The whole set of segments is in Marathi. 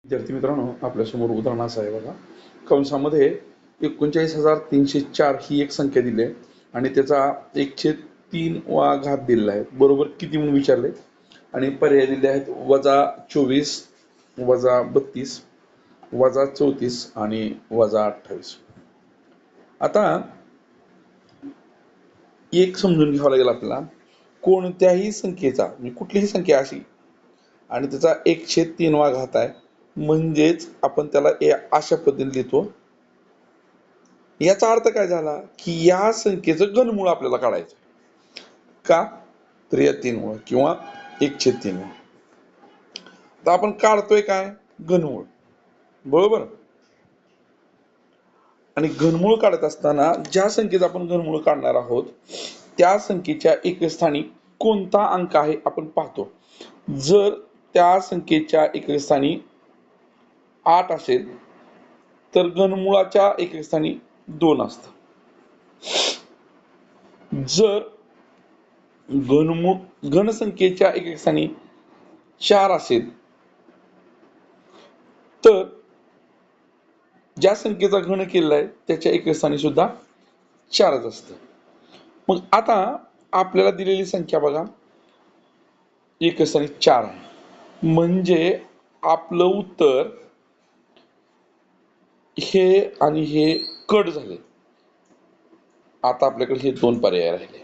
विद्यार्थी मित्रांनो, आपल्यासमोर उदाहरण असं आहे बघा. कंसामध्ये 39,304 ही एक संख्या दिली आहे आणि त्याचा 1/3 वा घात दिलेला आहे. बरोबर किती म्हणून विचारले आणि पर्याय दिले आहेत -24, -32, -34 आणि -28. आता एक समजून घ्यावं लागेल आपल्याला, कोणत्याही संख्येचा म्हणजे कुठलीही संख्या अशी आणि त्याचा 1/3 वा घात आहे, म्हणजेच आपण त्याला अशा पद्धतीने लिहितो. याचा अर्थ काय झाला की या संख्येचं घनमूळ आपल्याला काढायचं का, तर या 3 किंवा 1/3. तर आपण काढतोय काय, घनमूळ, बरोबर. आणि घनमूळ काढत असताना ज्या संख्येचं आपण घनमूळ काढणार आहोत त्या संख्येच्या एकक स्थानी कोणता अंक आहे आपण पाहतो. जर त्या संख्येच्या एकक स्थानी 8 असेल तर घनमुळाच्या एकक स्थानी 2 असतं. जर घनसंख्येच्या एकक स्थानी 4 असेल तर ज्या संख्येचा घन केलेला आहे त्याच्या एकक स्थानी सुद्धा 4च असतं. मग आता आपल्याला दिलेली संख्या बघा, एकक स्थानी 4 आहे, म्हणजे आपलं उत्तर हे आणि हे कट झाले. आता आपल्याकडे हे 2 पर्याय राहिले,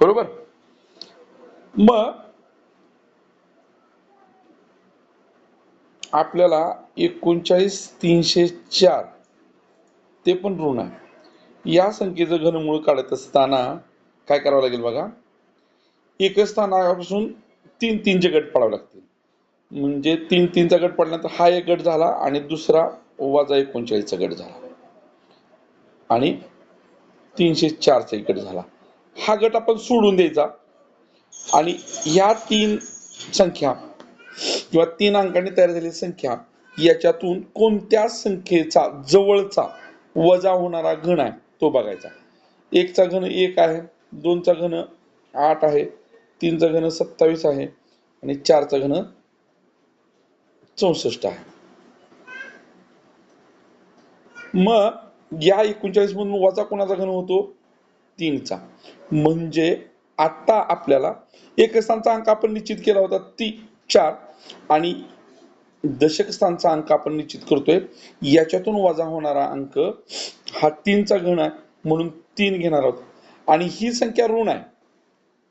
बरोबर. मग आपल्याला 39,304 ते पण ऋण आहे. या संख्येचं घनमूळ काढत असताना काय करावं लागेल बघा, एकच स्थानापासून 3-3चे गट पाडावे लागतील. म्हणजे 3-3चा गट पडल्यानंतर हा एक गट झाला आणि दुसरा -39चा गट झाला आणि 304चा गट झाला. हा गट आपण सोडून द्यायचा आणि ह्या 3 संख्या किंवा 3 अंकांनी तयार झालेली संख्या याच्यातून कोणत्या संख्येचा जवळचा वजा होणारा घन आहे तो बघायचा. 1चा घन 1 आहे, 2चा घन 8 आहे, 3चा घन 27 आहे आणि 4चा घन 64 आहे. मग या 39 मधून वजा कोणाचा घन होतो, 3चा. म्हणजे आता आपल्याला एकक स्थानचा अंक आपण निश्चित केला होता 4 आणि दशक स्थानचा अंक आपण निश्चित करतोय. याच्यातून वजा होणारा अंक हा 3चा घन आहे म्हणून 3 घेणार आहोत आणि ही संख्या ऋण आहे.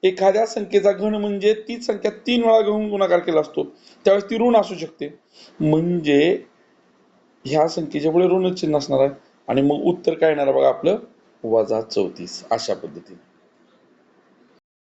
एखाद्या संख्येचा घन म्हणजे तीच संख्या 3 वेळा घेऊन गुणाकार केला असतो, त्यावेळेस ती ऋण असू शकते. म्हणजे ह्या संख्येच्या पुढे ऋण चिन्ह असणार आहे आणि मग उत्तर काय येणार बघा आपलं, -34. अशा पद्धतीने